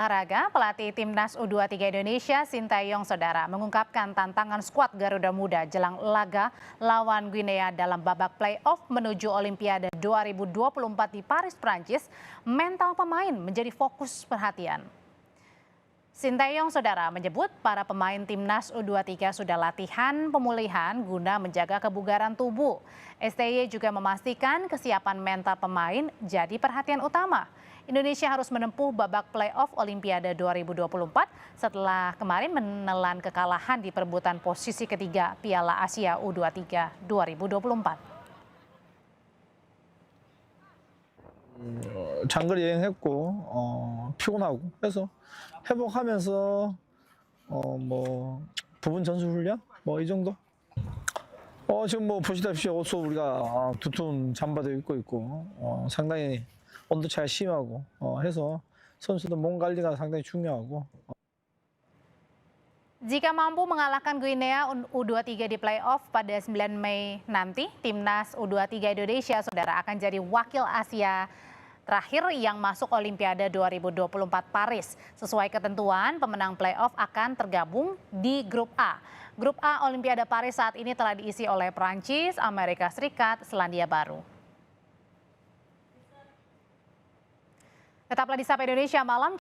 Olahraga, pelatih Timnas U23 Indonesia Sintayong Saudara mengungkapkan tantangan skuad Garuda Muda jelang laga lawan Guinea dalam babak play-off menuju Olimpiade 2024 di Paris, Prancis. Mental pemain menjadi fokus perhatian. Sintayong Saudara menyebut para pemain Timnas U23 sudah latihan pemulihan guna menjaga kebugaran tubuh. STY juga memastikan kesiapan mental pemain jadi perhatian utama. Indonesia harus menempuh babak play-off Olimpiade 2024 setelah kemarin menelan kekalahan di perebutan posisi ketiga Piala Asia U23 2024. 장거리 여행했고 피곤하고 해서 회복하면서 부분 전술 훈련 이 정도. 지금 보시다시피 옷도 우리가 두툼 잠바도 입고 있고 상당히 온도 차이 심하고 해서 선수들 몸 관리가 상당히 중요하고. Jika mampu mengalahkan Guinea U23 di play-off pada 9 Mei nanti, Timnas U23 Indonesia Saudara akan jadi wakil Asia terakhir yang masuk Olimpiade 2024 Paris. Sesuai ketentuan, pemenang play-off akan tergabung di Grup A. Grup A Olimpiade Paris saat ini telah diisi oleh Prancis, Amerika Serikat, Selandia Baru. Tetaplah di Sapa Indonesia Malam.